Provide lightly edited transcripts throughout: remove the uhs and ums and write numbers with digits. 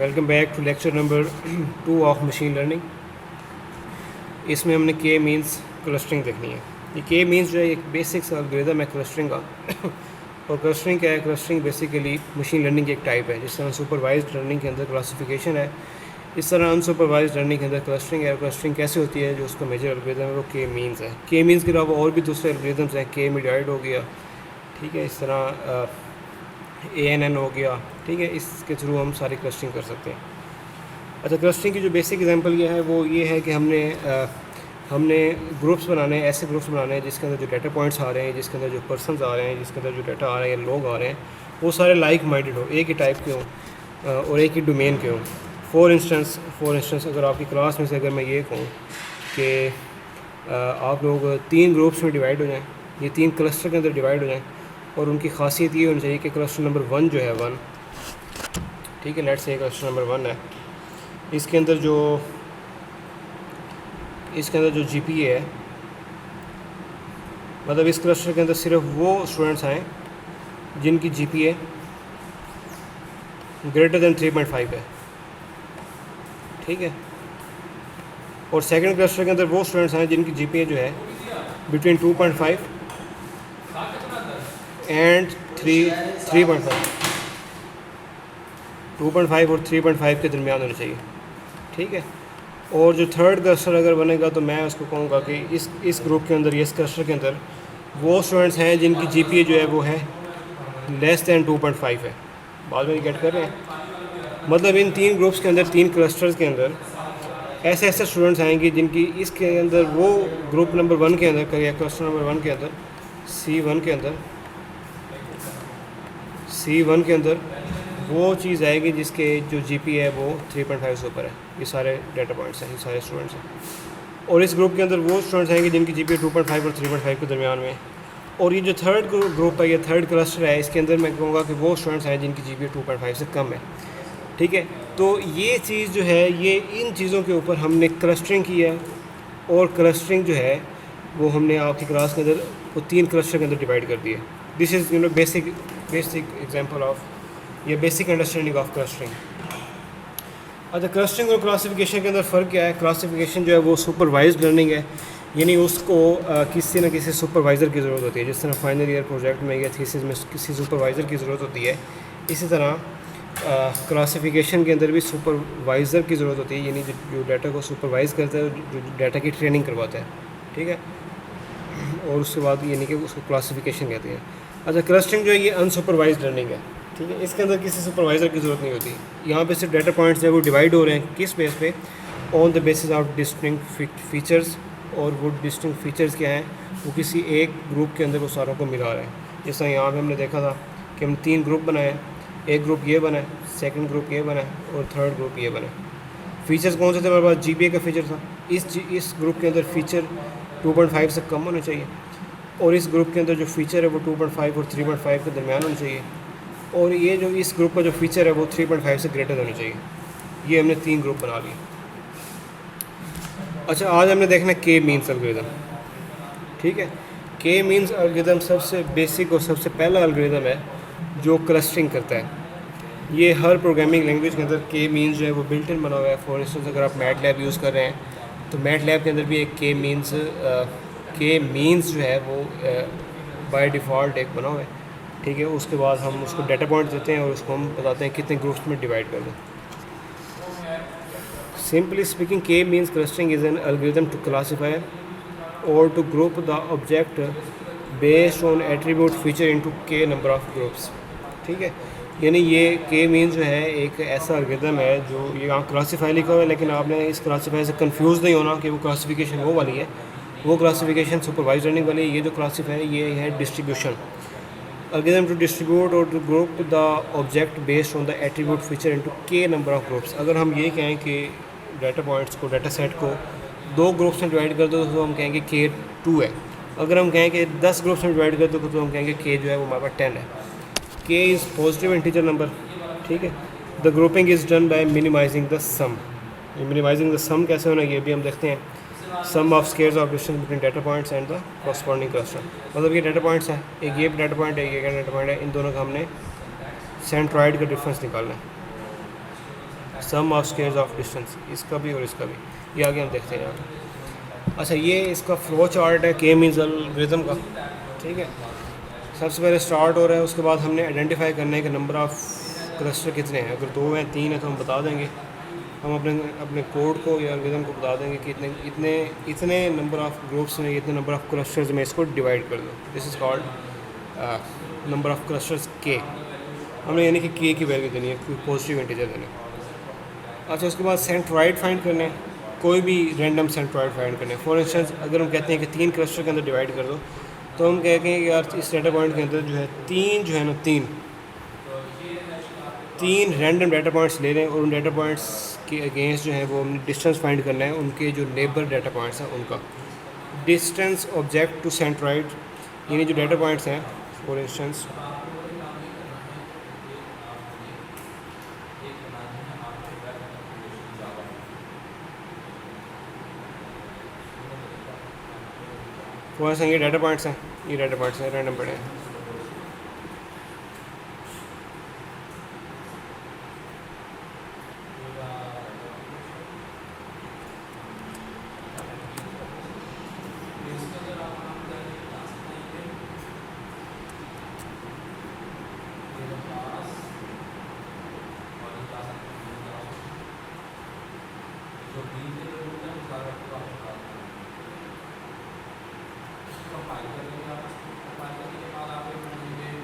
Welcome back to lecture number 2 of machine learning. इसमें हमने के मींस क्लस्टरिंग देखनी है। ये के मींस जो है एक बेसिक सा एल्गोरिथम है क्लस्टरिंग का। और क्लस्टरिंग क्या है? क्लस्टरिंग बेसिकली मशीन लर्निंग की एक टाइप है। जिस तरह सुपरवाइज्ड लर्निंग के अंदर क्लासिफिकेशन है, इस तरह अनसुपरवाइज्ड लर्निंग के अंदर क्लस्टरिंग है। क्लस्टरिंग कैसे होती है? जो उसका मेजर एल्गोरिथम है वो के मींस है। के मींस के अलावा और भी दूसरे एल्गोरिथम्स हैं। के मीडियाइड हो गया, ठीक है, इस तरह ANN हो गया, ठीक है। इसके थ्रू हम सारी क्लस्टरिंग कर सकते हैं। अच्छा, क्लस्टरिंग की जो बेसिक एग्जांपल ये है वो ये है कि हमने ग्रुप्स बनाने हैं, ऐसे ग्रुप्स बनाने हैं जिसके अंदर जो डाटा पॉइंट्स आ रहे हैं, जिसके अंदर जो पर्सनस आ रहे हैं, जिसके अंदर जो डाटा आ रहे हैं, लोग आ रहे हैं, वो सारे लाइक माइंडेड हो, एक ही टाइप के हों और एक ही डोमेन के हों। फॉर इंस्टेंस अगर आपकी क्लास में से अगर मैं ये कहूँ कि आप लोग 3 ग्रुप्स में डिवाइड हो जाएँ, ये 3 क्लस्टर के अंदर डिवाइड हो जाएँ, और उनकी खासियत ये होनी चाहिए कि क्लस्टर नंबर 1 जो है 1, ठीक है, लेट्स से क्लस्टर नंबर 1 है, इसके अंदर जो GPA है, मतलब इस क्लस्टर के अंदर सिर्फ वो स्टूडेंट्स आएँ जिनकी GPA ग्रेटर दैन 3.5 है, ठीक है। और सेकंड क्लस्टर के अंदर वो स्टूडेंट्स आएँ जिनकी GPA जो है बिटवीन 2.5 एंड 3.5, 2.5 और 3.5 के दरमियान होनी चाहिए, ठीक है। और जो थर्ड क्लस्टर अगर बनेगा तो मैं उसको कहूँगा कि इस ग्रुप के अंदर, इस क्लस्टर के अंदर वो स्टूडेंट्स हैं जिनकी GPA जो है वो है लेस दैन 2.5 है। बाद में गेट कर रहे हैं, मतलब इन 3 ग्रुप्स के अंदर, 3 क्लस्टर्स के अंदर ऐसे स्टूडेंट्स आएंगे जिनकी इसके अंदर वो ग्रुप नंबर 1 के अंदर करिए, क्लस्टर नंबर 1 के अंदर C1 के अंदर वो चीज़ आएगी जिसके जो GPA है वो 3.5 से ऊपर है। ये सारे डाटा पॉइंट्स हैं, ये सारे स्टूडेंट्स हैं। और इस ग्रुप के अंदर वो स्टूडेंट्स आएंगे जिनकी GPA 2.5 और 3.5 के दरमियान में। और ये जो थर्ड ग्रुप है, ये थर्ड क्लस्टर है, इसके अंदर मैं कहूँगा कि वो स्टूडेंट्स हैं जिनकी GPA 2.5 से कम है, ठीक है। तो ये चीज़ जो है, ये इन चीज़ों के ऊपर हमने क्लस्टरिंग की है। और क्लस्टरिंग जो है वो हमने आपकी क्लास के अंदर वो 3 क्लस्टर के अंदर डिवाइड कर दिए। This is basic example of, ये बेसिक अंडरस्टैंडिंग ऑफ क्लस्टरिंग। अच्छा, क्लस्टरिंग और क्लासिफिकेशन के अंदर फ़र्क क्या है? क्लासिफिकेशन जो है वो सुपरवाइज्ड लर्निंग है, यानी उसको किसी न किसी सुपरवाइज़र की ज़रूरत होती है। जिस तरह फाइनल ईयर प्रोजेक्ट में या थीसिस में किसी सुपरवाइज़र की ज़रूरत होती है, इसी तरह क्लासिफिकेशन के अंदर भी सुपरवाइज़र की ज़रूरत होती है, यानी जो डाटा को सुपरवाइज़ करता है, जो डाटा की ट्रेनिंग करवाता है, ठीक है। और उसके बाद यानी कि उसको क्लासिफिकेशन कहते हैं। अच्छा, क्लस्टरिंग जो है ये अनसुपरवाइज्ड लर्निंग है, ठीक है। इसके अंदर किसी सुपरवाइज़र की ज़रूरत नहीं होती। यहाँ पे सिर्फ डाटा पॉइंट्स जो है वो डिवाइड हो रहे हैं, किस बेस पे? On the basis of distinct features. और वो डिस्टिंक्ट फीचर्स क्या हैं? वो किसी एक ग्रुप के अंदर वो सारों को मिला रहे हैं। जैसा यहाँ पे हमने देखा था कि हम 3 ग्रुप बनाए, एक ग्रुप ये बना है, सेकंड ग्रुप ये बना है और थर्ड ग्रुप ये बना है। फ़ीचर्स कौन से थे हमारे पास? GPA का फ़ीचर था। इस ग्रुप के अंदर फ़ीचर 2.5 से कम होने चाहिए, और इस ग्रुप के अंदर जो फ़ीचर है वो 2.5 और 3.5 के दरमियान होनी चाहिए, और ये जो इस ग्रुप का जो फ़ीचर है वो 3.5 से ग्रेटर होनी चाहिए। ये हमने 3 ग्रुप बना लिए। अच्छा, आज हमने देखना के मीन्स एल्गोरिथम, ठीक है। के मीन्स एल्गोरिथम सबसे बेसिक और सबसे पहला एल्गोरिथम है जो क्लस्टरिंग करता है। ये हर प्रोग्रामिंग लैंग्वेज के अंदर के मीन्स जो है वो बिल्ट इन बना हुआ है। फॉर इंस्टेंस अगर आप मैटलैब यूज़ कर रहे हैं तो मैटलैब के अंदर भी एक के मीन्स जो है वो बाय डिफ़ॉल्ट एक बना हुआ है, ठीक है। उसके बाद हम उसको डाटा पॉइंट देते हैं और उसको हम बताते हैं कितने ग्रुप्स में डिवाइड कर दें। Simply speaking, K means clustering is an algorithm to classify or to group the object based on attribute feature into K number of groups, ठीक है। यानी ये के मीन्स जो है एक ऐसा एल्गोरिथम है जो ये यहाँ क्लासीफाई लिखा हुआ है, लेकिन आपने इस क्लासीफाई से कंफ्यूज नहीं होना कि वो क्लासिफिकेशन वो वाली है। वो क्लासिफिकेशन सुपरवाइज लर्निंग वाली है। ये जो क्लासीफाई है ये है डिस्ट्रीब्यूशन एल्गोरिथम टू डिस्ट्रीब्यूट और to group the object based on the attribute feature into K number of groups. अगर हम ये कहें कि डाटा पॉइंट्स को, डाटा सेट को 2 ग्रुप्स में डिवाइड कर दो तो हम कहेंगे K2 है। अगर हम कहें कि 10 ग्रुप्स में डिवाइड कर दो तो हम कहेंगे K जो है वो हमारे पास 10 है। K is positive integer number, ठीक है। The grouping is done by minimizing the sum. Minimizing the sum कैसे होना ये भी हम देखते हैं। Sum of squares of distance between data points and the corresponding cluster. मतलब ये डाटा पॉइंट्स है, एक ये डाटा पॉइंट है, एक ये डाटा पॉइंट है, इन दोनों का हमने सेंट्रॉइड का डिफरेंस निकालना है। सम ऑफ स्क्वायर्स ऑफ डिस्टेंस, इसका भी और इसका भी, ये आगे हम देखते हैं यहाँ पे। अच्छा, ये इसका फ्लो चार्ट है के मींस एल्गोरिथम का, ठीक है। सबसे पहले स्टार्ट हो रहा है, उसके बाद हमने आइडेंटिफाई करना है कि नंबर ऑफ़ क्लस्टर कितने हैं। अगर 2 हैं 3 हैं तो हम बता देंगे, हम अपने अपने कोड को या एल्गोरिथम को बता देंगे कि इतने नंबर ऑफ़ ग्रुप्स में, इतने नंबर ऑफ़ क्लस्टर्स में इसको डिवाइड कर दो। This is called number of clusters के। हमने यानी कि के की वैल्यू देनी है, कोई पॉजिटिव इंटीजर देना है। अच्छा, उसके बाद सेंट्रॉइड फाइंड करने हैं, कोई भी रैंडम सेंट्रॉइड फाइंड करने हैं। फॉर इंस्टेंस अगर हम कहते हैं कि 3 क्लस्टर के अंदर डिवाइड कर दो, तो हम कहेंगे कि यार इस डाटा पॉइंट के अंदर जो है तीन रैंडम डाटा पॉइंट्स ले लें और उन डाटा पॉइंट्स के अगेंस्ट जो है वो हमने डिस्टेंस फाइंड करना है उनके जो नेबर डाटा पॉइंट्स हैं उनका। डिस्टेंस ऑब्जेक्ट टू सेंट्रॉइड, यानी जो डाटा पॉइंट्स हैं फॉर इंस्टेंस ये डाटा पॉइंट्स हैं, ये डाटा पॉइंट्स हैं रैंडम पड़े हैं।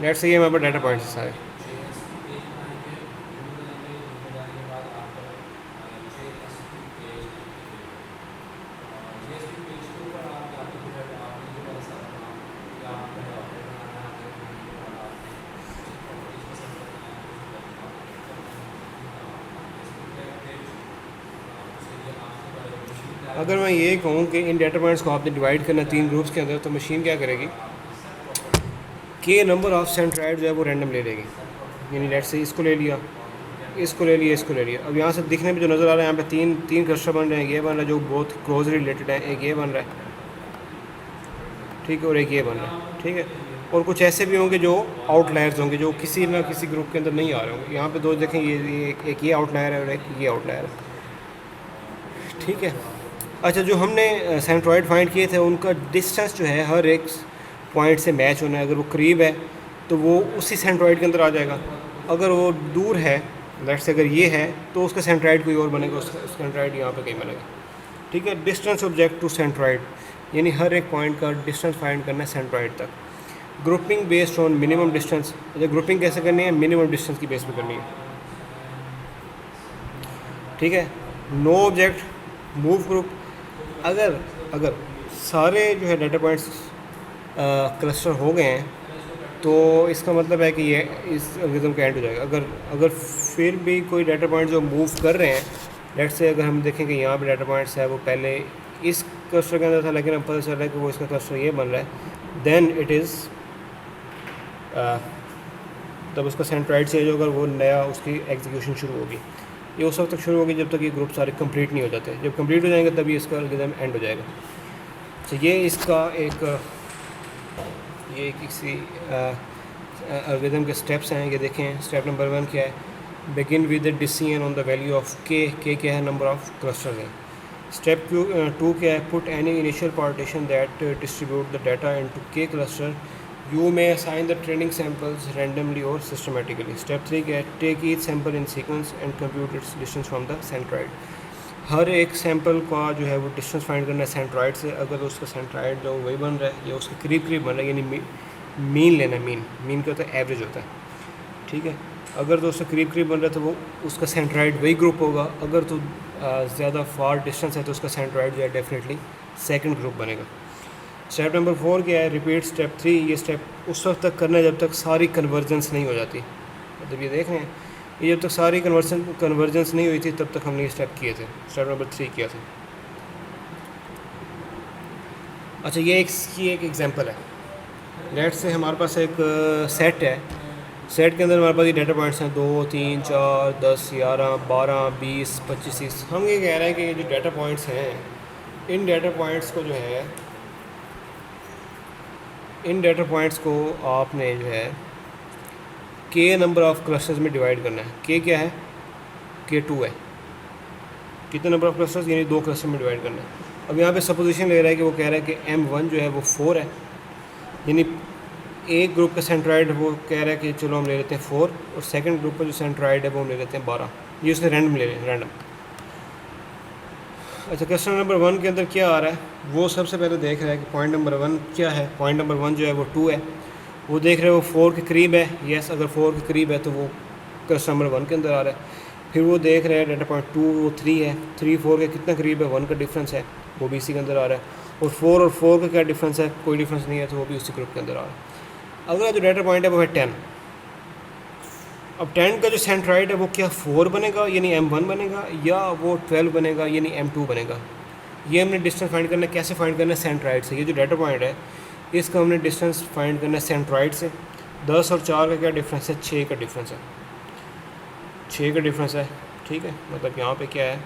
लेट्स से ये हमारे पास डाटा पॉइंट्स हैं सारे। अगर मैं ये कहूँ कि इन डाटा पॉइंट्स को आपने डिवाइड करना 3 ग्रुप्स के अंदर, तो मशीन क्या करेगी कि नंबर ऑफ सेंट्रॉइड जो है वो रैंडम ले लेगी। यानी लेट्स से इसको ले लिया, इसको ले लिया, इसको ले लिया। अब यहाँ से दिखने में जो नज़र आ रहा है, यहाँ पे तीन क्लस्टर बन रहे हैं। ये बन रहा है जो बहुत क्लोजली रिलेटेड है, एक ये बन रहा है, ठीक है, और एक ये बन रहा है, ठीक है। और कुछ ऐसे भी होंगे जो आउटलायर्स होंगे, जो किसी ना किसी ग्रुप के अंदर नहीं आ रहे होंगे। यहाँ पे 2 देखें, एक ये आउटलायर है और एक ये आउटलायर है, ठीक है। अच्छा, जो हमने सेंट्रॉइड फाइंड किए थे उनका डिस्टेंस जो है हर एक पॉइंट से मैच होना है। अगर वो करीब है तो वो उसी सेंट्रॉइड के अंदर आ जाएगा, अगर वो दूर है, लेट्स से अगर ये है, तो उसका सेंट्रॉइड कोई और बनेगा, उसका सेंट्रॉइड यहाँ पे कहीं बनेगा, ठीक है। डिस्टेंस ऑब्जेक्ट टू सेंट्रॉइड, यानी हर एक पॉइंट का डिस्टेंस फाइंड करना है सेंट्रॉइड तक। Grouping based on minimum distance. अच्छा, ग्रुपिंग कैसे करनी है? मिनिमम डिस्टेंस की बेस पे करनी है, ठीक है। No object move group. अगर सारे जो है डाटा पॉइंट्स क्लस्टर हो गए हैं तो इसका मतलब है कि ये इस एल्गोरिथम का एंड हो जाएगा। अगर फिर भी कोई डाटा पॉइंट जो मूव कर रहे हैं, लेट्स से अगर हम देखें कि यहाँ पे डाटा पॉइंट्स है वो पहले इस क्लस्टर के अंदर था, लेकिन अब पता चल रहा है कि वो इसका क्लस्टर ये बन रहा है, देन इट इज़ तब उसका सेंट्रॉइड चेंज होगा, वो नया उसकी एग्जीक्यूशन शुरू होगी। ये उस वक्त तक शुरू होगी जब तक ये ग्रुप सारे कंप्लीट नहीं हो जाते। जब कंप्लीट हो जाएंगे तभी इसका एल्गोरिथम एंड हो जाएगा। तो ये इसका ये किसी एल्गोरिथम के स्टेप्स हैं। ये देखें, स्टेप नंबर 1 क्या है? Begin with the decision on the value of K क्या है? नंबर ऑफ क्लस्टर्स हैं। स्टेप 2 क्या है? Put any initial partition that distribute the data into K cluster. You may assign the training samples randomly or systematically. Step 3 क्या है? Take each sample in sequence and compute its distance from the centroid. हर एक sample का जो है वो distance find करना है सेंट्रॉइड से। अगर उसका सेंट्रॉइड जो वही बन रहा है या उसके करीब बन रहा है, यानी मीन लेना है। मीन क्या होता है? एवरेज होता है, ठीक है। अगर तो उसका करीब बन रहा है तो वो उसका सेंट्रॉइड वही ग्रुप होगा। अगर तो ज़्यादा फार डिस्टेंस है तो उसका सेंट्रॉइड जो है डेफिनेटली सेकंड ग्रुप बनेगा। स्टेप नंबर 4 क्या है? Repeat step 3। ये स्टेप उस वक्त तक करना है जब तक सारी कन्वर्जेंस नहीं हो जाती। मतलब ये देख रहे हैं, ये जब तक सारी कन्वर्जेंस नहीं हुई थी तब तक हमने ये स्टेप किए थे। स्टेप नंबर 3 किया था। अच्छा, ये इसकी एक एग्जांपल है। लेट्स से हमारे पास एक सेट है। सेट के अंदर हमारे पास ये डाटा पॉइंट्स हैं 2, 3, 4, 10, 11, 12, 20, 25, 30। हम ये कह रहे हैं कि ये जो डाटा पॉइंट्स हैं, इन डाटा पॉइंट्स को जो है आपने जो है के नंबर ऑफ़ क्लस्टर्स में डिवाइड करना है। के क्या है? K2 है, कितने नंबर ऑफ क्लस्टर्स, यानी 2 क्लस्टर में डिवाइड करना है। अब यहाँ पे सपोजिशन ले रहा है कि वो कह रहा है कि M1 जो है वो 4 है, यानी एक ग्रुप का सेंट्राइड वो कह रहा है कि चलो हम ले लेते हैं 4, और सेकंड ग्रुप का जो सेंट्राइड है वो हम ले लेते हैं 12। ये उसने रैंडम ले लें, रैंडम। अच्छा, क्वेश्चन नंबर 1 के अंदर क्या आ रहा है, वो सबसे पहले देख रहा है कि पॉइंट नंबर 1 क्या है। पॉइंट नंबर 1 जो है वो 2 है, वो देख रहे हैं वो 4 के करीब है। यस, अगर 4 के करीब है तो वो क्वेश्चन नंबर 1 के अंदर आ रहा है। फिर वो देख रहे हैं डेटा पॉइंट 2 वो 3 है, 3 4 के कितना करीब है, 1 का डिफरेंस है, वो भी इसी के अंदर आ रहा है। और 4 और 4 का क्या डिफरेंस है, कोई डिफरेंस नहीं है, तो वो भी उसी ग्रुप के अंदर आ रहा है। अगला जो डेटा पॉइंट है वो है 10। अब 10 का जो सेंट्राइड है वो क्या 4 बनेगा यानी M1 बनेगा, या वो 12 बनेगा यानी M2 बनेगा। ये हमने डिस्टेंस फाइंड करना है। कैसे फाइंड करना है, सेंट्राइड से। ये जो डेटा पॉइंट है इसका हमने डिस्टेंस फाइंड करना है सेंट्राइड से। 10 और 4 का क्या डिफरेंस है, 6 का डिफरेंस है, 6 का डिफरेंस है। ठीक है, मतलब यहाँ पे क्या है,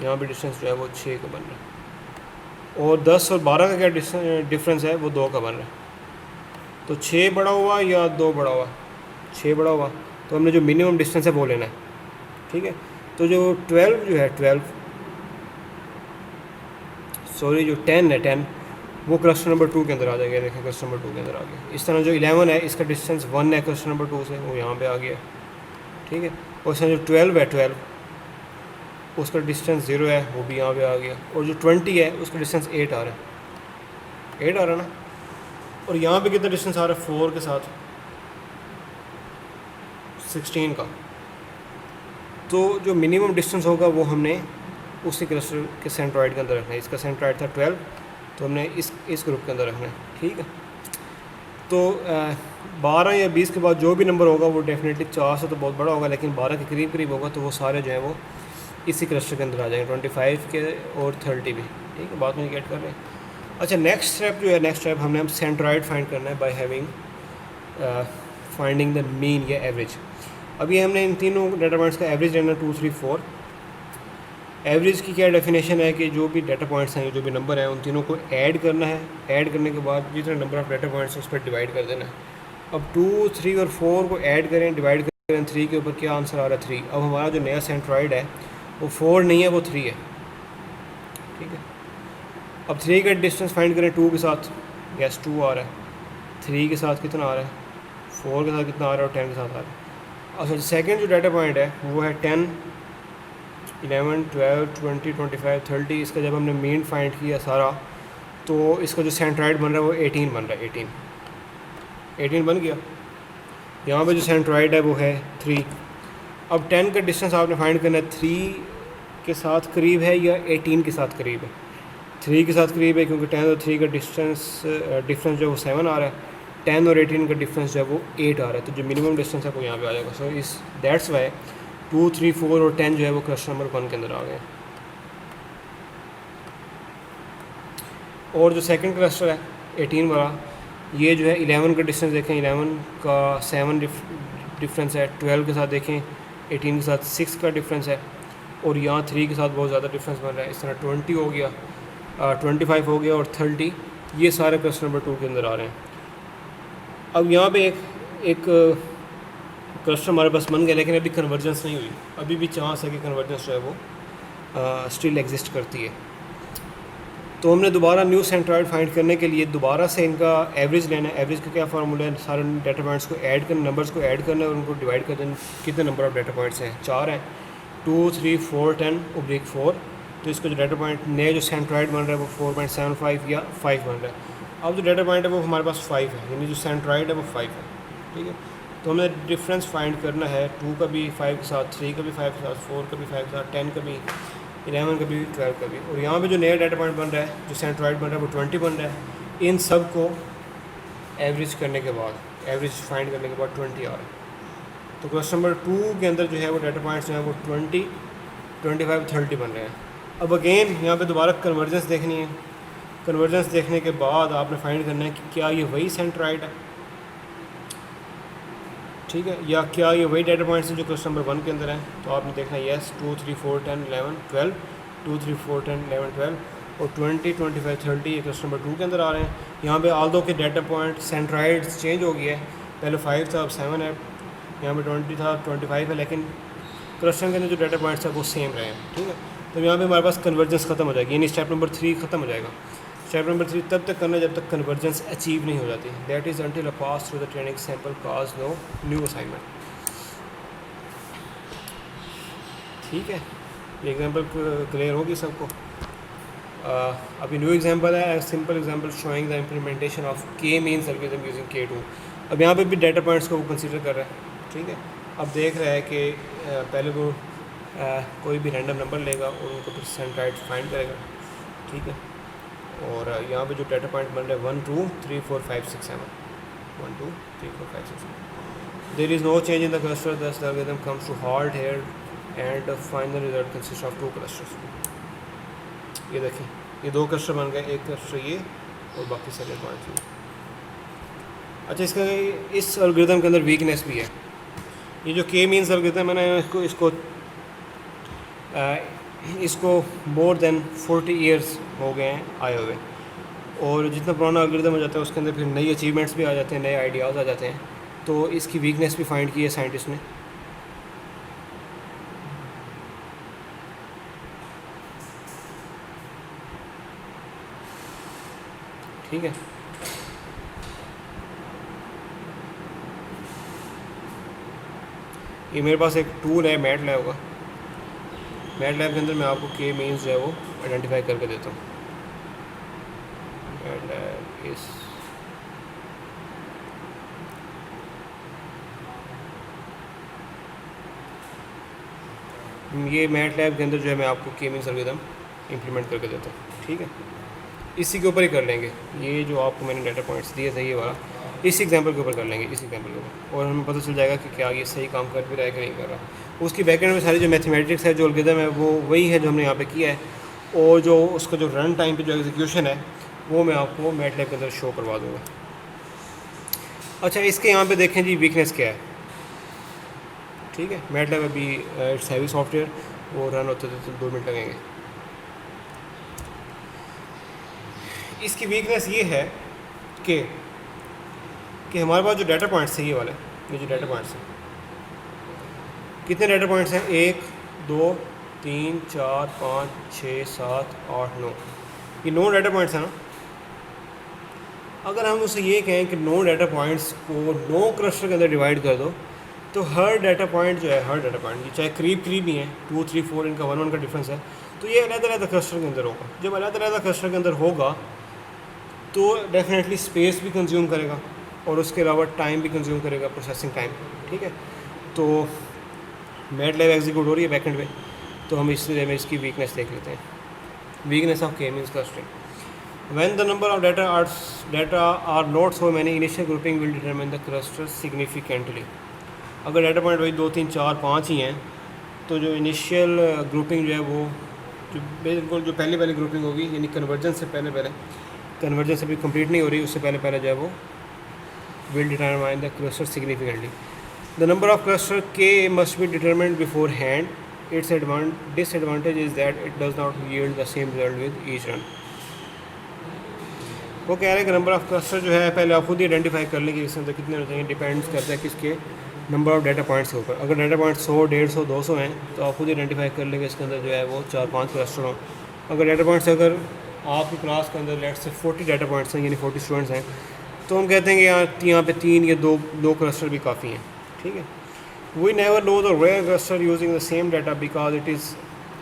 यहाँ पे डिस्टेंस जो है वो 6 का बन रहा है, और 10 और 12 का क्या डिफरेंस है, वो 2 का बन रहा है। तो 6 बड़ा हुआ या 2 बड़ा हुआ, 6 बड़ा हुआ, तो हमने जो मिनिमम डिस्टेंस है वो लेना है। ठीक है, तो जो 12 जो है 12 सॉरी जो 10 है 10, वो क्लस्टर नंबर 2 के अंदर आ जाएगा। देखें क्लस्टर नंबर 2 के अंदर आ गया। इस तरह जो 11 है इसका डिस्टेंस 1 है क्लस्टर नंबर 2 से, वो यहाँ पे आ गया। ठीक है, और इस तरह जो 12 है 12 उसका डिस्टेंस 0 है, वो भी यहाँ पे आ गया। और जो 20 है उसका डिस्टेंस 8 आ रहा है, 8 आ रहा है ना। और यहाँ पे कितना डिस्टेंस आ रहा है 4 के साथ, 16 का। तो जो मिनिमम डिस्टेंस होगा वो हमने उसी क्लस्टर के सेंट्रॉइड के अंदर रखना है। इसका सेंट्रॉइड था 12, तो हमने इस ग्रुप के अंदर रखना है। ठीक है, तो 12 या 20 के बाद जो भी नंबर होगा वो डेफिनेटली 4 से तो बहुत बड़ा होगा, लेकिन 12 के करीब करीब होगा, तो वो सारे जो है वो इसी क्लस्टर के अंदर आ जाएंगे, 25 के और 30 भी। ठीक है, बात में गेट कर रहे हैं। अच्छा, नेक्स्ट स्टेप जो है, नेक्स्ट स्टेप हमने हम सेंट्रॉइड फाइंड करना है by having finding the mean या एवरेज। अभी हमने इन तीनों डाटा पॉइंट्स का एवरेज लेना 2 3 4। एवरेज की क्या डेफिनेशन है कि जो भी डाटा पॉइंट्स हैं, जो भी नंबर हैं, उन तीनों को ऐड करना है। ऐड करने के बाद जितना नंबर ऑफ डाटा पॉइंट्स उस पर डिवाइड कर देना है। अब 2 3 और 4 को ऐड करें, डिवाइड करें 3 के ऊपर, क्या आंसर आ रहा है 3। अब हमारा जो नया सेंट्रॉइड है वो 4 नहीं है, वो 3 है। ठीक है, अब 3 का डिस्टेंस फाइंड करें 2 के साथ। यस, 2 आ रहा है। 3 के साथ कितना आ रहा है, 4 के साथ कितना आ रहा है, और 10 के साथ आ रहा है। अच्छा, सेकंड जो डाटा पॉइंट है वो है 10 11 12 20 25 30। इसका जब हमने मीन फाइंड किया सारा, तो इसका जो सेंट्रॉइड बन रहा है वो 18 बन रहा है। 18 बन गया। यहाँ पे जो सेंट्रॉइड है वो है 3। अब 10 का डिस्टेंस आपने फाइंड करना है, 3 के साथ करीब है या 18 के साथ करीब है। 3 के साथ करीब है, क्योंकि 10 और 3 का डिफरेंस जो है वो 7 आ रहा है। 10 और 18 का डिफरेंस जो है वो 8 आ रहा है। तो जो मिनिमम डिस्टेंस है वो यहाँ पे आ जाएगा। सो इस दैट्स वाई 2 3 4 और 10 जो है वो क्लस्टर नंबर 1 के अंदर आ गए। और जो सेकंड क्लस्टर है 18 वाला, ये जो है 11 का डिस्टेंस देखें, 11 का 7 डिफरेंस है। 12 के साथ देखें 18 के साथ 6 का डिफरेंस है। और यहाँ 3 के साथ बहुत ज़्यादा डिफरेंस बन रहा है। इस तरह 20 हो गया, 25 हो गया, और 30, ये सारे क्लस्टर नंबर 2 के अंदर आ रहे हैं। अब यहाँ पे एक क्लस्टर हमारे पास बन गया, लेकिन अभी कन्वर्जेंस नहीं हुई। अभी भी चांस है कि कन्वर्जेंस जो है वो स्टिल एग्जिस्ट करती है। तो हमने दोबारा न्यू सेंट्रॉइड फाइंड करने के लिए दोबारा से इनका एवरेज लेना है। एवरेज का क्या फार्मूला है, सारे डाटा पॉइंट्स को ऐड करना, नंबर्स को ऐड करना है और उनको डिवाइड कर देना। कितने नंबर ऑफ डाटा पॉइंट्स हैं, 4 हैं। 2 3 4 10 / 4। तो इसका जो डाटा पॉइंट नया जो सेंट्रॉइड बन रहा है वो 4.75 या 5 बन रहा है। अब जो डाटा पॉइंट है वो हमारे पास 5 है, यानी जो सेंट्रॉइड है वो 5 है। ठीक है, तो हमें डिफरेंस फाइंड करना है 2 का भी 5 के साथ, 3 का भी 5 के साथ, 4 का भी 5 के साथ, 10 का भी, 11 का भी, 12 का भी। और यहाँ पे जो नया डाटा पॉइंट बन रहा है, जो सेंट्रॉइड बन रहा है वो 20 बन रहा है। इन सब को एवरेज करने के बाद, एवरेज फाइंड करने के बाद 20 आ रहा है। तो क्वेश्चन नंबर 2 के अंदर जो है वो डाटा पॉइंट्स जो है वो 20 25 30 बन रहे हैं। अब अगेन यहाँ पे दोबारा कन्वर्जेंस देखनी है। कन्वर्जेंस देखने के बाद आपने फाइंड करना है कि क्या ये वही सेंट्रॉइड है, ठीक है, या क्या ये वही डाटा पॉइंट्स हैं जो क्वेश्चन नंबर 1 के अंदर हैं। तो आपने देखना है येस 2 3 4 10 11 12, 2 3 4 10 11 12 और 20 25 30 ये क्वेश्चन नंबर 2 के अंदर आ रहे हैं। यहाँ पे आल दो के डाटा पॉइंट सेंट्रॉइड्स चेंज हो गया है, पहले 5 था अब 7 है। यहाँ पे 20 था, 25 है, लेकिन क्लस्टरिंग के अंदर जो डाटा पॉइंट्स है वो सेम रहे हैं, ठीक है। तो यहाँ पे हमारे पास कन्वर्जेंस ख़त्म हो जाएगी, यानी स्टेप नंबर 3 ख़त्म हो जाएगा। स्टेप नंबर 3 तब तक करना जब तक कन्वर्जेंस अचीव नहीं हो जाती, that is until a pass through the training sample cause no new assignment, ठीक है। ये एग्जांपल क्लियर होगी सबको। अभी न्यू एग्जांपल है, simple example showing the implementation of K means algorithm using K2। अब यहाँ पे भी डाटा पॉइंट्स को वो कंसीडर कर रहा है, ठीक है। अब देख रहा है कि पहले वो कोई भी रैंडम नंबर लेगा और उनको परसेंट राइट फाइंड करेगा, ठीक है। और यहाँ पे जो डाटा पॉइंट बन रहे हैं 1 2 3 4 5 6 7, 1 2 3 4 5 6 7, there is no change in the cluster, thus the algorithm comes to halt here and the final result consist of 2 clusters. ये देखें, ये 2 क्लस्टर बन गए, एक क्लस्टर ये और बाकी सारे पॉइंट्स ये। अच्छा, इसका इस एल्गोरिथम के अंदर वीकनेस भी है। ये जो के मीन्स एल्गोरिथम है ना, इसको मोर देन 40 ईयर्स हो गए हैं आए हुए, और जितना पुराना एल्गोरिथम हो जाता है उसके अंदर फिर नई अचीवमेंट्स भी आ जाते हैं, नए आइडियाज़ आ जाते हैं। तो इसकी वीकनेस भी फाइंड की है साइंटिस्ट ने। ठीक है, ये मेरे पास एक टूल है मैटलैब का। मैटलैब के अंदर मैं आपको के मीन्स जो है वो आइडेंटिफाई करके देता हूँ। मैटलैब इस ये मैटलैब के अंदर जो है मैं आपको के मीन्स एल्गोरिथम इम्प्लीमेंट करके देता हूँ, ठीक है। इसी के ऊपर ही कर लेंगे, ये जो आपको मैंने डाटा पॉइंट्स दिए थे ये वाला, इस एग्जांपल के ऊपर कर लेंगे, इस एग्जांपल के ऊपर, और हमें पता चल जाएगा कि क्या ये सही काम कर भी रहा है कि नहीं कर रहा। उसकी बैकएंड में सारी जो मैथमेटिक्स है, जो एल्गोरिथम है, वो वही है जो हमने यहाँ पे किया है, और जो उसका जो रन टाइम पे जो एग्जीक्यूशन है वो मैं आपको मैटलैब के अंदर शो करवा दूँगा। अच्छा, इसके यहाँ पे देखें जी वीकनेस क्या है, ठीक है। मैटलैब अभी इट्स हैवी सॉफ्टवेयर, वो रन होते थे तो 2 मिनट लगेंगे। इसकी वीकनेस ये है कि हमारे पास जो डाटा पॉइंट्स हैं, ये जो डाटा पॉइंट्स हैं, कितने डाटा पॉइंट्स हैं, 1 2 3 4 5 6 7 8 9, ये 9 डाटा पॉइंट्स हैं ना। अगर हम उससे ये कहें कि 9 डाटा पॉइंट्स को 9 क्लस्टर के अंदर डिवाइड कर दो, तो हर डाटा पॉइंट जो है, हर डाटा पॉइंट चाहे करीब ही हैं, 2 3 4 इनका 1 1 का डिफरेंस है, तो ये अलग-अलग क्लस्टर के अंदर होगा। जब अलग-अलग क्लस्टर के अंदर होगा तो डेफिनेटली स्पेस भी कंज्यूम करेगा और उसके अलावा टाइम भी कंज्यूम करेगा, प्रोसेसिंग टाइम, ठीक है। तो मैटलैब एग्जीक्यूट हो रही है बैकएंड में, तो हम इसलिए में इसकी वीकनेस देख लेते हैं। Weakness of K means clustering, when the number of data are not so many, initial grouping will determine the cluster significantly. अगर डाटा पॉइंट वही 2 3 4 5 ही हैं, तो जो इनिशियल ग्रुपिंग जो है वो जो बिल्कुल जो पहले ग्रुपिंग होगी, यानी कन्वर्जेंस से पहले कन्वर्जेंस अभी कंप्लीट नहीं हो रही, उससे पहले जो है वो will determine the cluster significantly. The number of cluster K must be determined beforehand, its disadvantage is that it does not yield the same result with each run. वो कह रहे हैं कि नंबर ऑफ क्लस्टर जो है पहले आप खुद ही आइडेंटिफाई कर लेंगे, इसके अंदर कितने होते हैं, डिपेंड्स करता है किसके नंबर ऑफ डाटा पॉइंट्स के ऊपर। अगर डाटा पॉइंट 100 150 200 हैं तो आप खुद ही आइडेंटिफाई कर लेंगे इसके अंदर जो है वो 4-5 क्लस्टर हों। अगर डाटा पॉइंट्स अगर आपकी क्लास के अंदर लेट से 40 डाटा पॉइंट्स हैं, यानी 40 स्टूडेंट्स हैं, तो हम कहते हैं कि यहाँ पे 3 या 2 क्लस्टर भी काफ़ी हैं, ठीक है। We never know the rare cluster using the same data because it is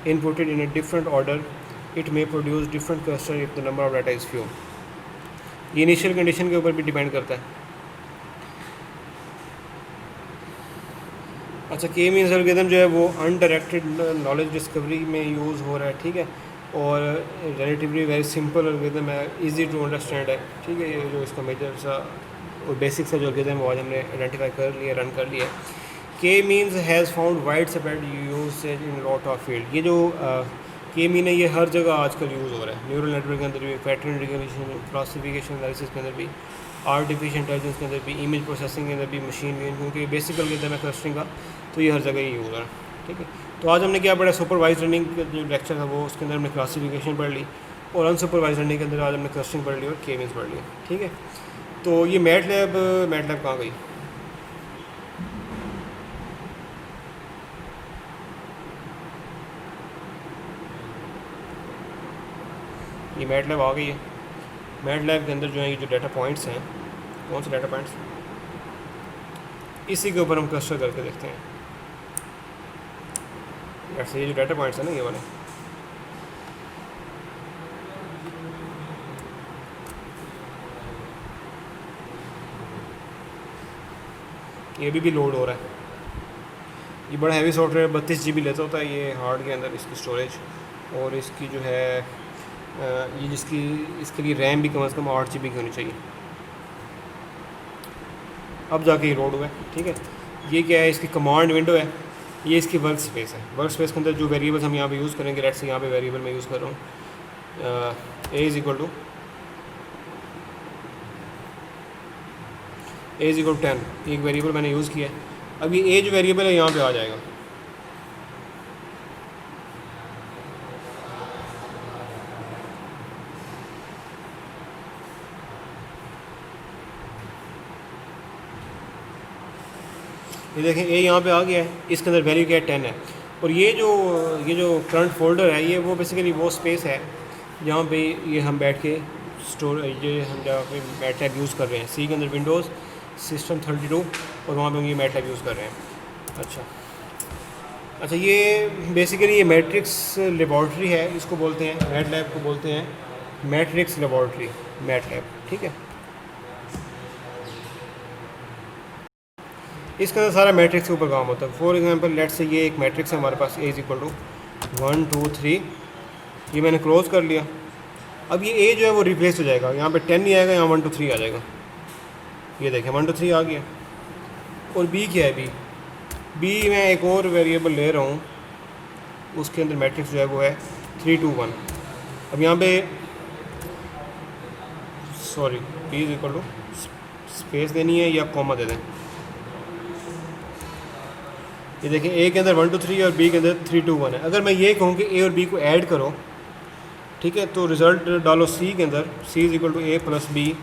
inputted in a different order, it may produce different cluster if the number of data is few. ये initial condition के ऊपर भी depend करता है। अच्छा, के means algorithm जो है वो अनडायरेक्टेड नॉलेज डिस्कवरी में यूज़ हो रहा है, ठीक है, और रिलेटिवली वेरी सिंपल एल्गोरिथम है, इजी टू अंडरस्टैंड है, ठीक है। ये जो इसका मेजर सा और बेसिक सा जो एल्गोरिथम वो आज हमने आइडेंटिफाई कर लिया, रन कर लिया। के means has found wide spread usage in lot of field. ये जो के मीन है ये हर जगह आजकल यूज़ हो रहा है, न्यूरल नेटवर्क के अंदर भी, पैटर्न रिकग्निशन, क्लासिफिकेशन एनालिसिस के अंदर भी, आर्टिफिशियल इंटेलिजेंस के अंदर भी, इमेज प्रोसेसिंग के अंदर भी, मशीन लर्निंग, क्योंकि बेसिक एल्गोरिथम है क्लस्टरिंग का, तो ये हर जगह ही यूज़ हो रहा है, ठीक है। तो आज हमने क्या पढ़ा, सुपरवाइज लर्निंग का जो लेक्चर था वो, उसके अंदर हमने क्लासिफिकेशन पढ़ ली, और अनसुपरवाइज लर्निंग के अंदर आज हमने क्लस्टरिंग पढ़ ली और के मीन्स पढ़ लिया, ठीक है। तो ये मैटलैब कहाँ गई, ये मैटलैब आ गई है। मैटलैब के अंदर जो है ये जो डाटा पॉइंट्स हैं, कौन से डाटा पॉइंट्स, इसी के ऊपर हम क्लस्टर करके देखते हैं। ऐसे ये जो डाटा पॉइंट्स हैं ना, ये वाले, ये भी लोड हो रहा है। ये बड़ा हैवी सॉफ्टवेयर 32 GB लेता होता है ये हार्ड के अंदर, इसकी स्टोरेज, और इसकी जो है ये जिसकी इसके लिए रैम भी कम से कम 8 GB की होनी चाहिए। अब जाके ये लोड हुआ है। ठीक है, ये क्या है, इसकी कमांड विंडो है, ये इसकी वर्क स्पेस है। वर्क स्पेस के अंदर जो वेरिएबल्स हम यहाँ पे यूज़ करेंगे, लेट्स से यहाँ पे वेरिएबल मैं यूज़ कर रहा हूँ ए इज़ इक्वल टू 10, एक वेरिएबल मैंने यूज़ किया है। अब ये ए जो वेरिएबल है यहाँ पे आ जाएगा। ये देखें ए यहाँ पे आ गया है, इसके अंदर वैल्यू क्या है 10 है। और ये जो करंट फोल्डर है, ये वो बेसिकली वो स्पेस है जहाँ पे ये हम बैठ के ये हम जहाँ पे मैटलैब यूज़ कर रहे हैं। सी के अंदर विंडोज़ सिस्टम 32 और वहाँ पे हम ये मैटलैब यूज़ कर रहे हैं। अच्छा, ये बेसिकली ये मैट्रिक्स लेबॉर्ट्री है, इसको बोलते हैं, मैटलैब को बोलते हैं मैट्रिक्स लेबॉर्ट्री, मैटलैब। ठीक है, इसके अंदर सारा मैट्रिक्स के ऊपर काम होता है। फॉर एग्जांपल लेट्स से ये एक मैट्रिक्स है हमारे पास, ए इज़ इक्वल टू 1 2 3, ये मैंने क्लोज कर लिया। अब ये ए जो है वो रिप्लेस हो जाएगा, यहाँ पे 10 नहीं आएगा, यहाँ 1 2 3 आ जाएगा। ये देखें 1 2 3 आ गया। और बी क्या है, बी मैं एक और वेरिएबल ले रहा हूँ, उसके अंदर मैट्रिक्स जो है वो है 3 2 1। अब यहाँ पे sorry, B is equal to space देनी है या कॉमा दे दें। ये देखें ए के अंदर 1 2 3 और बी के अंदर 3 2 1 है। अगर मैं ये कहूँ कि ए और बी को ऐड करो, ठीक है, तो रिज़ल्ट डालो सी के अंदर, C is equal to A plus B,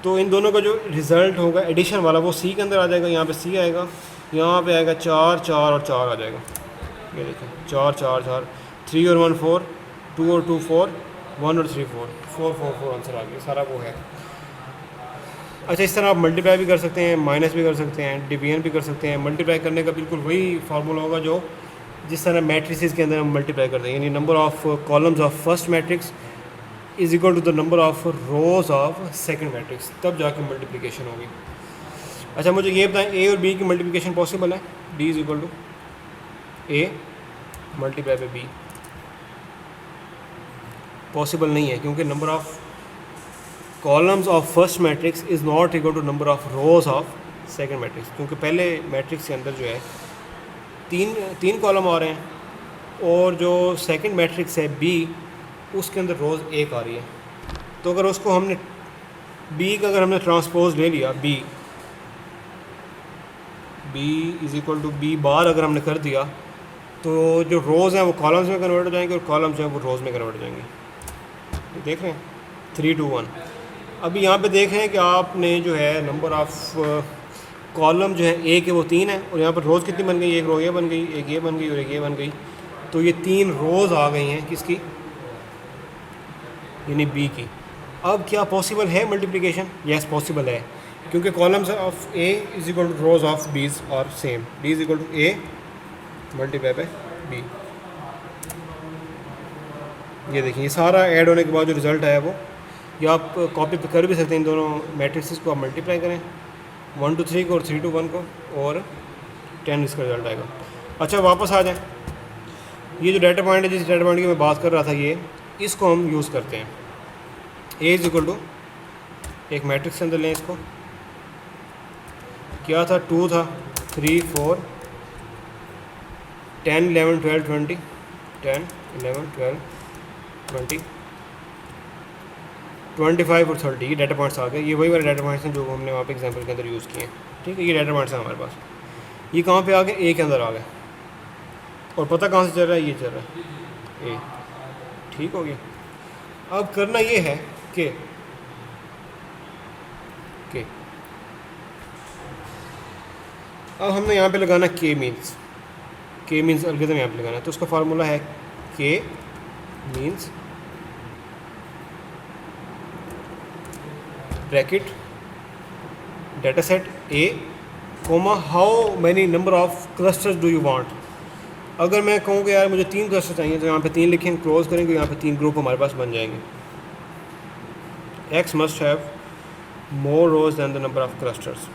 तो इन दोनों का जो रिज़ल्ट होगा एडिशन वाला वो सी के अंदर आ जाएगा। यहाँ पे सी आएगा, यहाँ पे आएगा 4 4 और 4 आ जाएगा। ये देखें 4 4 4, 3 और 1 4, 2 और 2 4, 1 और 3 4, 4 4 4 आंसर आ गया, सारा वो है। अच्छा, इस तरह आप मल्टीप्लाई भी कर सकते हैं, माइनस भी कर सकते हैं, डिवीजन भी कर सकते हैं। मल्टीप्लाई करने का बिल्कुल वही फार्मूला होगा जो जिस तरह मैट्रिसेस के अंदर हम मल्टीप्लाई करते हैं, यानी number of columns of first matrix is equal to the number of rows of second matrix, तब जाके मल्टीप्लिकेशन होगी। अच्छा, मुझे ये बताएं, ए और बी की मल्टीप्लिकेशन पॉसिबल है? D is equal to A multiply by B possible नहीं है, क्योंकि number of columns of first matrix is not equal to number of rows of second matrix, क्योंकि पहले मैट्रिक्स के अंदर जो है तीन कॉलम आ रहे हैं और जो सेकंड मैट्रिक्स है बी, उसके अंदर रोज़ एक आ रही है। तो अगर उसको हमने बी का अगर हमने ट्रांसपोज ले लिया, B is equal to B bar अगर हमने कर दिया, तो जो रोज़ हैं वो कॉलम्स में कन्वर्ट हो जाएंगे और कॉलम्स जो है वो रोज़ में कन्वर्ट हो जाएंगे। तो देख रहे हैं 3 2 1। अभी यहाँ पे देख रहे हैं कि आपने जो है नंबर ऑफ कॉलम जो है ए के वो 3 है और यहाँ पर रोज़ कितनी बन गई, एक रो ये बन गई, एक ये बन गई और एक ये बन गई। तो ये 3 रोज़ आ गई हैं किसकी, यानी बी की। अब क्या पॉसिबल है मल्टीप्लिकेशन? यस पॉसिबल है, क्योंकि columns of A is equal to rows of B's और same, D is equal to A multiply by B. ये देखिए, ये सारा ऐड होने के बाद जो रिज़ल्ट आया वो, या आप कॉपी पे कर भी सकते हैं, इन दोनों मैट्रिक्स को आप मल्टीप्लाई करें, 1 2 3 को और 3 2 1 को, और 10 इसका रिज़ल्ट आएगा। अच्छा, वापस आ जाएं, ये जो डाटा पॉइंट है, जिस डाटा पॉइंट की मैं बात कर रहा था, ये इसको हम यूज़ करते हैं। ए इज इक्वल टू एक मैट्रिक्स के अंदर लें इसको, क्या था, 2 था, 3 4 10 11 12 20, 10 11 12 20 25 और 30, ये डाटा पॉइंट्स आ गए। ये वही वाले डाटा पॉइंट्स हैं जो हमने वहाँ पे एग्जांपल के अंदर यूज़ किए हैं। ठीक है, ये डाटा पॉइंट्स हैं हमारे पास। ये कहाँ पे आ गए? ए के अंदर आ गए। और पता कहाँ से चल रहा है? ये चल रहा है ए। ठीक हो गया। अब करना ये है कि अब हमने यहाँ पे लगाना के मीन्स एल्गोरिथम यहाँ पे लगाना है। तो उसका फार्मूला है K means bracket data set A comma how many number of clusters do you want. अगर मैं कहूँ कि यार मुझे 3 क्लस्टर चाहिए तो यहाँ पे 3 लिखेंगे, क्लोज करेंगे, यहाँ पे 3 ग्रुप हमारे पास बन जाएंगे। X must have more rows than the number of clusters.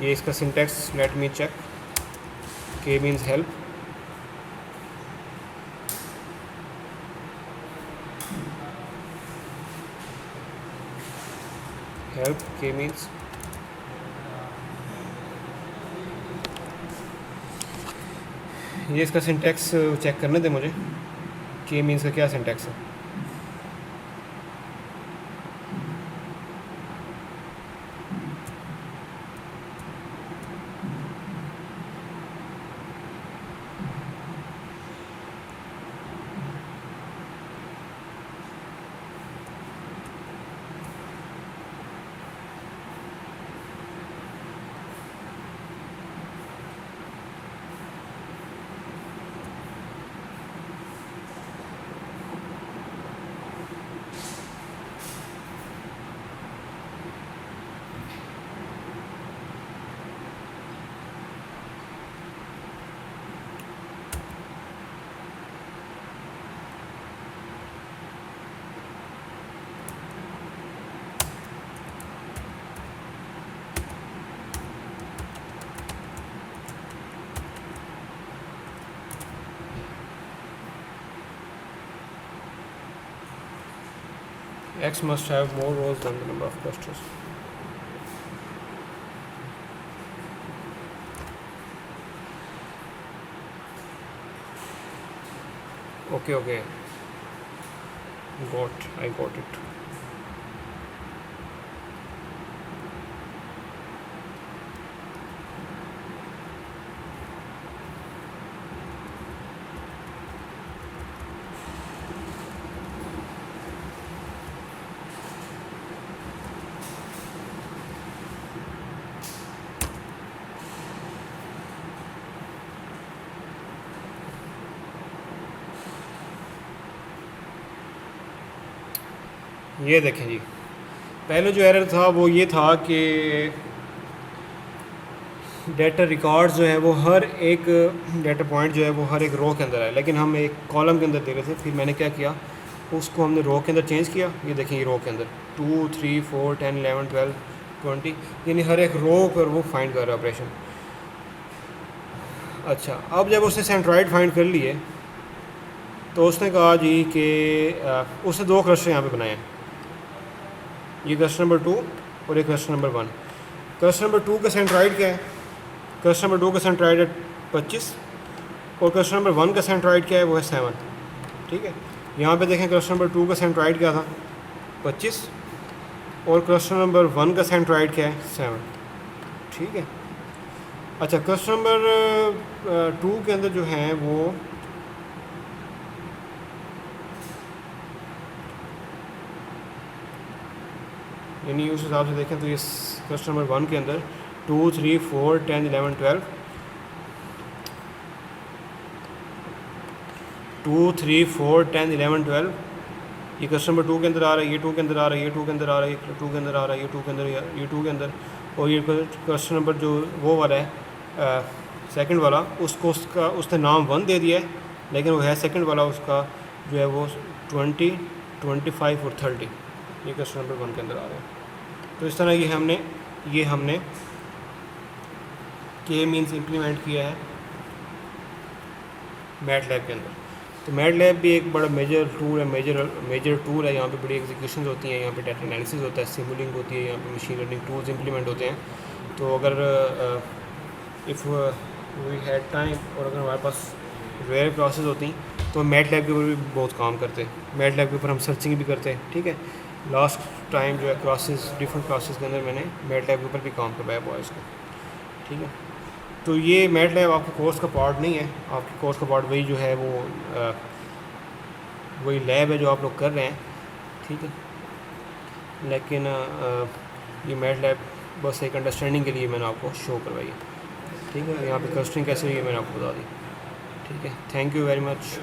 ये इसका syntax let me check. K means help, help K means ये इसका सिंटैक्स चेक करने दे मुझे। के मीन्स का क्या सिंटैक्स है? X must have more rows than the number of clusters. Okay. I got it. ये देखें जी, पहले जो एरर था वो ये था कि डाटा रिकॉर्ड्स जो है वो हर एक डाटा पॉइंट जो है वो हर एक रो के अंदर है, लेकिन हम एक कॉलम के अंदर दे रहे थे। फिर मैंने क्या किया, उसको हमने रो के अंदर चेंज किया। ये देखें, ये रो के अंदर 2, 3, 4, 10, 11, 12, 20, यानी हर एक रो पर वो फाइंड कर रहा है ऑपरेशन। अच्छा, अब जब उसने सेंट्रॉइड फाइंड कर लिए तो उसने कहा जी कि उसने 2 क्लस्टर यहाँ पे बनाए हैं, ये क्लस्टर नंबर 2 और एक क्लस्टर नंबर 1। क्लस्टर नंबर 2 का सेंट्रॉइड क्या है? क्लस्टर नंबर 2 का सेंट्रॉइड है 25 और क्लस्टर नंबर 1 का सेंट्रॉइड क्या है? वो है 7। ठीक है, यहाँ पे देखें क्लस्टर नंबर 2 का सेंट्रॉइड क्या था? 25 और क्लस्टर नंबर 1 का सेंट्रॉइड क्या है? 7। ठीक है, अच्छा क्लस्टर नंबर 2 के अंदर जो है वो यानी उस हिसाब से देखें तो ये क्लस्टर नंबर 1 के अंदर 2, 3, 4, 10, 11, 12, 2, 3, 4, 10, 11, 12 ये क्लस्टर नंबर 2 के अंदर आ रहा है, ये 2 के अंदर आ रहा है, ये 2 के अंदर आ रहा है, ये 2 के अंदर आ रहा है, ये 2 के अंदर, ये 2 के अंदर। और ये क्लस्टर नंबर जो वो वाला है सेकंड वाला, उसको उसने नाम 1 दे दिया है, लेकिन वो है सेकंड वाला, उसका जो है वो 20, 25 और 30 ये क्लस्टर नंबर 1 के अंदर आ रहा है। तो इस तरह ये हमने के मीन्स इम्प्लीमेंट किया है मैटलैब के अंदर। तो मैटलैब भी एक बड़ा मेजर टूल है, मेजर टूल है। यहाँ पे बड़ी एग्जीक्यूशन होती हैं, यहाँ पे डाटा एनालिसिस होता है, सिमुलिंग होती है, यहाँ पे मशीन लर्निंग टूल्स इम्प्लीमेंट होते हैं। तो अगर इफ़ वी हैड टाइम और अगर हमारे पास रेयर क्लासेस होती तो हम मैट लैब के ऊपर भी बहुत काम करते हैं, मैट लैब के ऊपर हम सर्चिंग भी करते हैं, ठीक है। लास्ट टाइम जो है क्लासेस, डिफरेंट क्लासेस के अंदर मैंने मैट लैब के ऊपर भी काम करवाया बॉयज़ को, ठीक है। तो ये मैट लैब आपके कोर्स का पार्ट नहीं है, आपके कोर्स का पार्ट वही जो है वो वही लैब है जो आप लोग कर रहे हैं, ठीक है। लेकिन ये मैट लैब बस एक अंडरस्टैंडिंग के लिए मैंने आपको शो करवाई है, ठीक है। यहाँ पे क्लस्टरिंग कैसे हुई है मैंने आपको बता दी, ठीक है। Thank you very much.